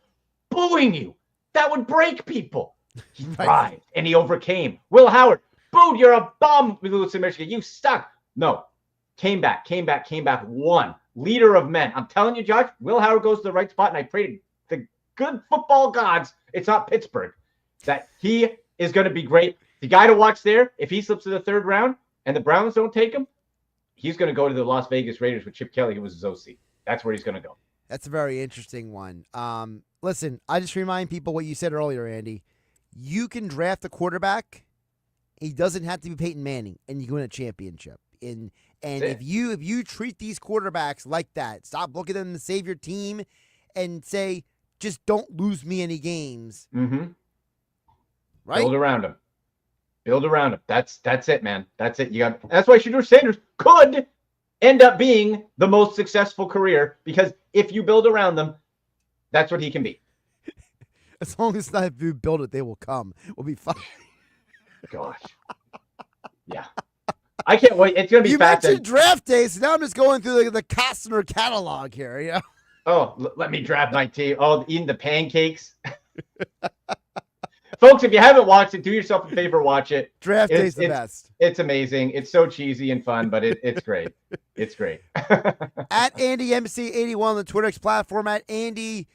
booing you. That would break people. He thrived and he overcame. Will Howard, booed, you're a bum with Wisconsin, Michigan. You suck. No. Came back, won. Leader of men. I'm telling you, Josh, Will Howard goes to the right spot, and I pray to the good football gods, it's not Pittsburgh, that he is going to be great. The guy to watch there, if he slips to the third round and the Browns don't take him, he's going to go to the Las Vegas Raiders with Chip Kelly, who was his OC. That's where he's going to go. That's a very interesting one. Listen, I just remind people what you said earlier, Andy. You can draft a quarterback. He doesn't have to be Peyton Manning, and you can win a championship. And if you treat these quarterbacks like that, stop looking at them to save your team, and say, just don't lose me any games. Mm-hmm. Right? Build around him. That's it, man. That's it. That's why Shedeur Sanders could end up being the most successful career, because if you build around them, that's what he can be. As long as not if you build it, they will come. We'll be fine. Gosh. Yeah. I can't wait. It's going to be You fast. mentioned draft day, so now I'm just going through the Costner catalog here. Yeah. Oh, let me draft my team. Oh, eating the pancakes. Folks, if you haven't watched it, do yourself a favor, watch it. Draft day's the best. It's amazing. It's so cheesy and fun, but it's great. It's great. At AndyMC81 on the Twitter X platform, at Andy,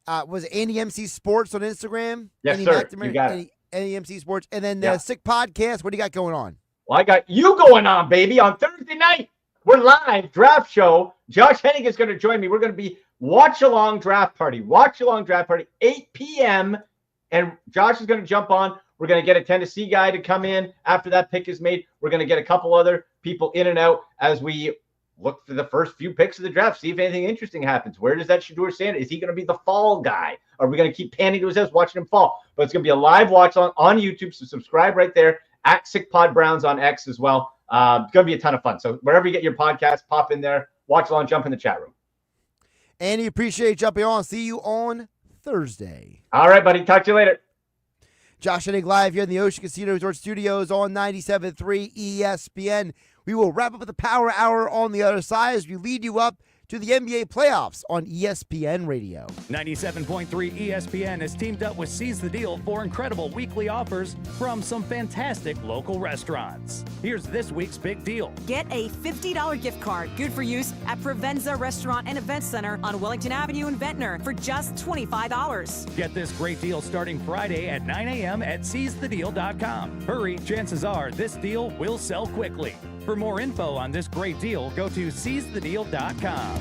was it Andy MC Sports on Instagram? Yes, Andy sir. McNamara, You got it. Andy MC Sports. And then Yeah. Sick Podcast, what do you got going on? Well, I got you going on, baby, on Thursday night. We're live, draft show. Josh Hennig is going to join me. We're going to be watch-along draft party, 8 p.m., and Josh is going to jump on. We're going to get a Tennessee guy to come in after that pick is made. We're going to get a couple other people in and out as we look for the first few picks of the draft, see if anything interesting happens. Where does that Shedeur stand? Is he going to be the fall guy? Are we going to keep panning to his house, watching him fall? But it's going to be a live watch on YouTube, so subscribe right there. At SickPodBrowns on X as well. It's going to be a ton of fun. So wherever you get your podcast, pop in there, watch along, jump in the chat room. Andy, appreciate you jumping on. See you on Thursday. All right, buddy. Talk to you later. Josh Hennig live here in the Ocean Casino Resort Studios on 97.3 ESPN. We will wrap up with the Power Hour on the other side as we lead you up to the NBA playoffs on ESPN Radio. 97.3 ESPN has teamed up with Seize the Deal for incredible weekly offers from some fantastic local restaurants. Here's this week's big deal. Get a $50 gift card, good for use at Provenza Restaurant and Event Center on Wellington Avenue in Ventnor for just $25. Get this great deal starting Friday at 9 a.m. at seizethedeal.com. Hurry, chances are this deal will sell quickly. For more info on this great deal, go to seizethedeal.com.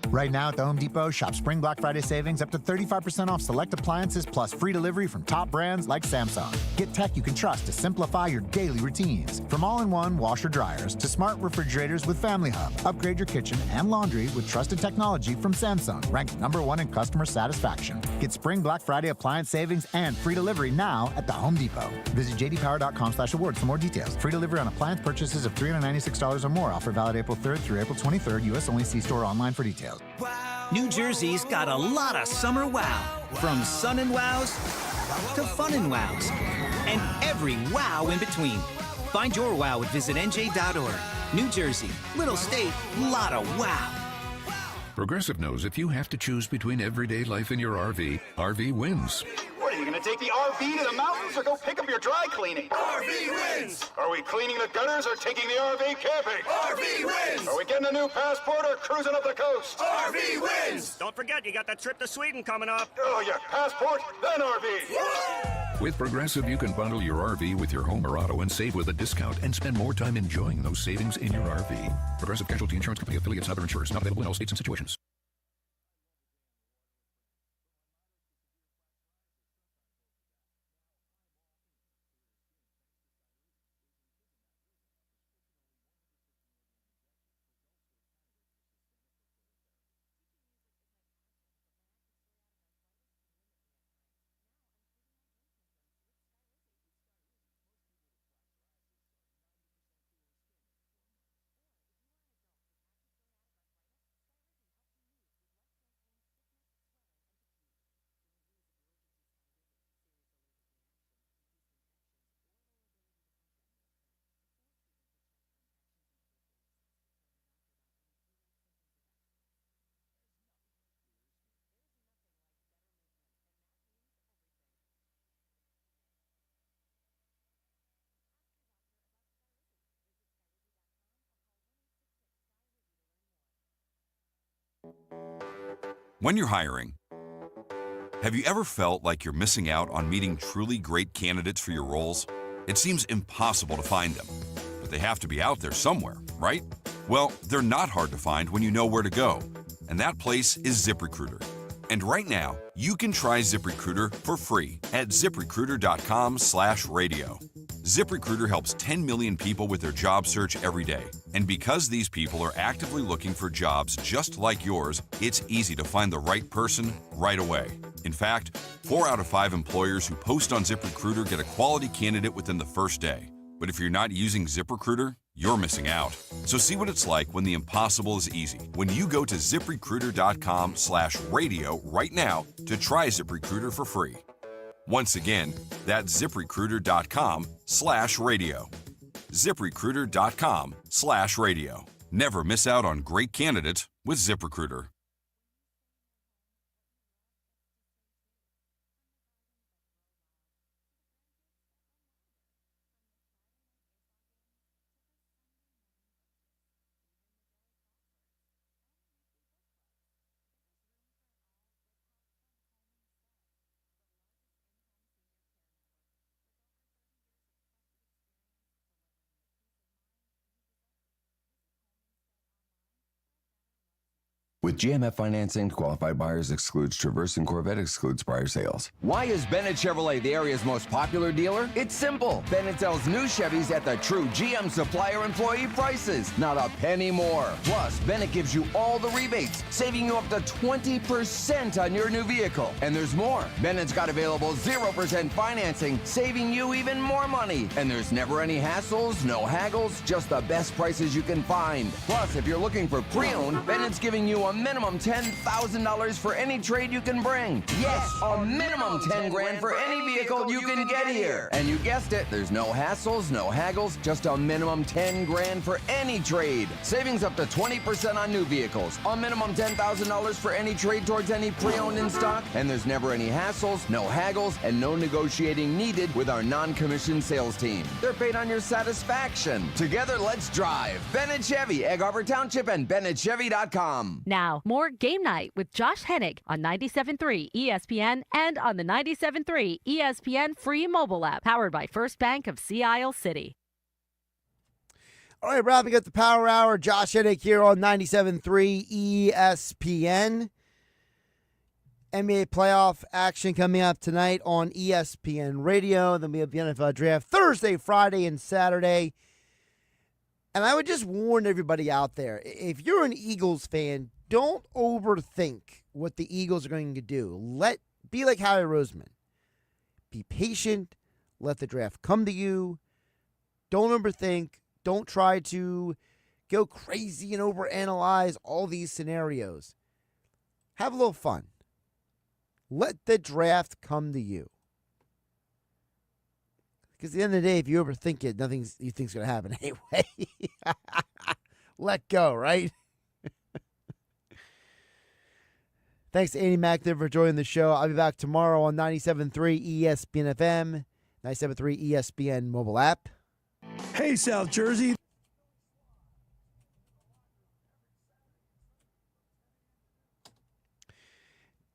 Right now at the Home Depot, shop Spring Black Friday savings up to 35% off select appliances plus free delivery from top brands like Samsung. Get tech you can trust to simplify your daily routines. From all-in-one washer dryers to smart refrigerators with Family Hub. Upgrade your kitchen and laundry with trusted technology from Samsung, ranked #1 in customer satisfaction. Get Spring Black Friday appliance savings and free delivery now at the Home Depot. Visit jdpower.com/awards for more details. Free delivery on appliance purchases of $396 or more. Offer valid April 3rd through April 23rd. U.S. only. See store online for details. New Jersey's got a lot of summer wow. From sun and wows to fun and wows. And every wow in between. Find your wow at visitnj.org. New Jersey, little state, lot of wow. Progressive knows if you have to choose between everyday life and your RV, RV wins. What, are you going to take the RV to the mountains or go pick up your dry cleaning? RV wins! Are we cleaning the gutters or taking the RV camping? RV wins! Are we getting a new passport or cruising up the coast? RV wins! Don't forget, you got that trip to Sweden coming up. Oh, yeah, passport, then RV. With Progressive, you can bundle your RV with your home or auto and save with a discount and spend more time enjoying those savings in your RV. Progressive Casualty Insurance Company affiliates and other insurers. Not available in all states and situations. When you're hiring, have you ever felt like you're missing out on meeting truly great candidates for your roles? It seems impossible to find them, but they have to be out there somewhere, right? Well, they're not hard to find when you know where to go, and that place is ZipRecruiter. And right now, you can try ZipRecruiter for free at ziprecruiter.com/radio. ZipRecruiter helps 10 million people with their job search every day. And because these people are actively looking for jobs just like yours, it's easy to find the right person right away. In fact, 4 out of 5 employers who post on ZipRecruiter get a quality candidate within the first day. But if you're not using ZipRecruiter, you're missing out. So see what it's like when the impossible is easy. When you go to ziprecruiter.com/radio right now to try ZipRecruiter for free. Once again, that's ZipRecruiter.com/radio. ZipRecruiter.com/radio. Never miss out on great candidates with ZipRecruiter. With GMF financing, qualified buyers excludes Traverse and Corvette excludes prior sales. Why is Bennett Chevrolet the area's most popular dealer? It's simple. Bennett sells new Chevys at the true GM supplier employee prices, not a penny more. Plus, Bennett gives you all the rebates, saving you up to 20% on your new vehicle. And there's more. Bennett's got available 0% financing, saving you even more money. And there's never any hassles, no haggles, just the best prices you can find. Plus, if you're looking for pre-owned, Bennett's giving you a minimum $10,000 for any trade you can bring. Yes, a minimum 10 grand for any vehicle you can get here. And you guessed it, there's no hassles, no haggles, just a minimum 10 grand for any trade. Savings up to 20% on new vehicles. A minimum $10,000 for any trade towards any pre-owned in stock. And there's never any hassles, no haggles, and no negotiating needed with our non-commissioned sales team. They're paid on your satisfaction. Together, let's drive. Bennett Chevy, Egg Harbor Township, and BennettChevy.com. Now, more Game Night with Josh Hennig on 97.3 ESPN and on the 97.3 ESPN free mobile app, powered by First Bank of Sea Isle City. All right, wrapping up the Power Hour. Josh Hennig here on 97.3 ESPN. NBA playoff action coming up tonight on ESPN Radio. Then we have the NFL Draft Thursday, Friday, and Saturday. And I would just warn everybody out there, if you're an Eagles fan, don't overthink what the Eagles are going to do. Be like Howie Roseman. Be patient. Let the draft come to you. Don't overthink. Don't try to go crazy and overanalyze all these scenarios. Have a little fun. Let the draft come to you. Because at the end of the day, if you overthink it, nothing you think's going to happen anyway. Let go, right? Thanks to Andy McNamara for joining the show. I'll be back tomorrow on 97.3 ESPN FM, 97.3 ESPN mobile app. Hey, South Jersey.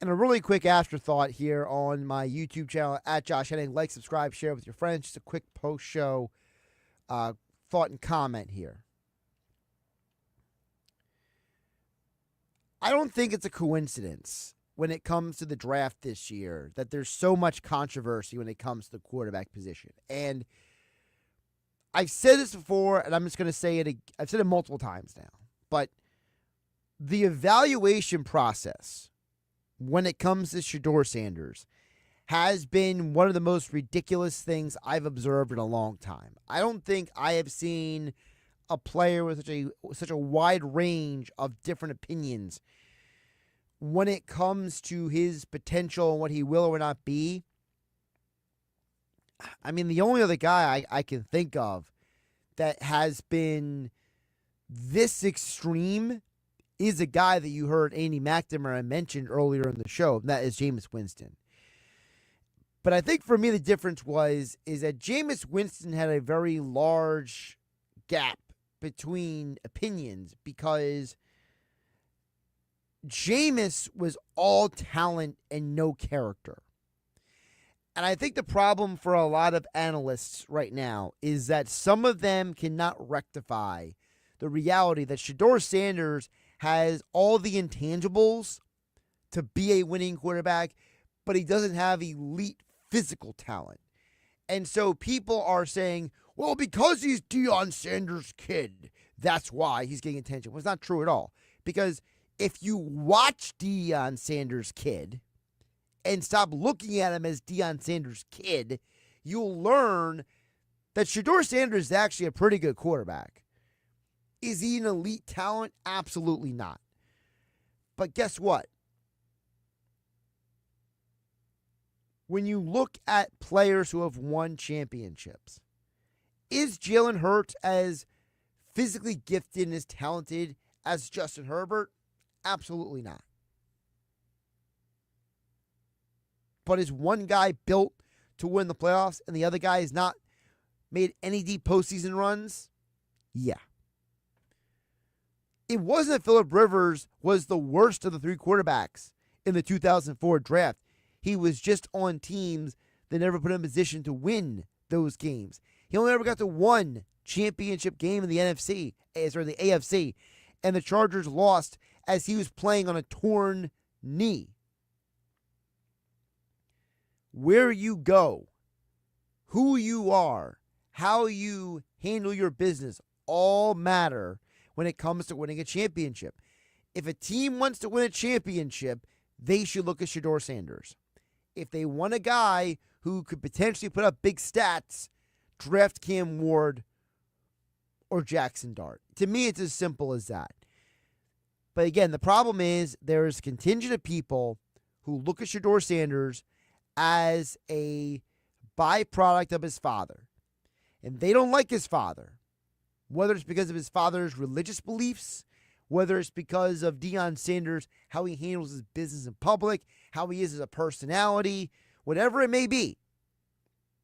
And a really quick afterthought here on my YouTube channel at Josh Hennig. Like, subscribe, share with your friends. Just a quick post-show thought and comment here. I don't think it's a coincidence when it comes to the draft this year that there's so much controversy when it comes to the quarterback position. And I've said this before, and I'm just going to say it. I've said it multiple times now. But the evaluation process when it comes to Shedeur Sanders has been one of the most ridiculous things I've observed in a long time. I don't think I have seen a player with such a wide range of different opinions when it comes to his potential and what he will or not be. I mean, the only other guy I can think of that has been this extreme is a guy that you heard Andy McNamara mention earlier in the show, and that is Jameis Winston. But I think for me the difference is that Jameis Winston had a very large gap between opinions because Jameis was all talent and no character. And I think the problem for a lot of analysts right now is that some of them cannot rectify the reality that Shedeur Sanders has all the intangibles to be a winning quarterback, but he doesn't have elite physical talent. And so people are saying, well, because he's Deion Sanders' kid, that's why he's getting attention. Well, it's not true at all. Because if you watch Deion Sanders' kid and stop looking at him as Deion Sanders' kid, you'll learn that Shedeur Sanders is actually a pretty good quarterback. Is he an elite talent? Absolutely not. But guess what? when you look at players who have won championships, is Jalen Hurts as physically gifted and as talented as Justin Herbert? Absolutely not. But is one guy built to win the playoffs and the other guy has not made any deep postseason runs? Yeah. It wasn't that Phillip Rivers was the worst of the three quarterbacks in the 2004 draft. He was just on teams that never put him in position to win those games. He only ever got to one championship game in the the AFC, and the Chargers lost as he was playing on a torn knee. Where you go, who you are, how you handle your business all matter when it comes to winning a championship. If a team wants to win a championship, they should look at Shedeur Sanders. If they want a guy who could potentially put up big stats, draft Cam Ward or Jackson Dart. To me, it's as simple as that. But again, the problem is there is a contingent of people who look at Shedeur Sanders as a byproduct of his father. And they don't like his father. Whether it's because of his father's religious beliefs, whether it's because of Deion Sanders, how he handles his business in public, how he is as a personality, whatever it may be,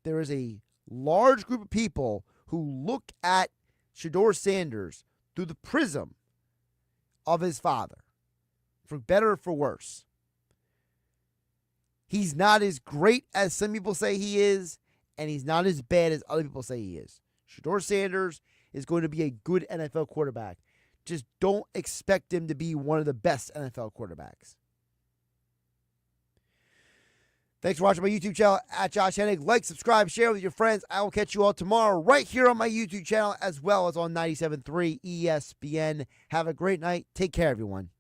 there is a large group of people who look at Shedeur Sanders through the prism of his father, for better or for worse. He's not as great as some people say he is, and he's not as bad as other people say he is. Shedeur Sanders is going to be a good NFL quarterback. Just don't expect him to be one of the best NFL quarterbacks. Thanks for watching my YouTube channel at Josh Hennig. Like, subscribe, share with your friends. I will catch you all tomorrow right here on my YouTube channel as well as on 97.3 ESPN. Have a great night. Take care, everyone.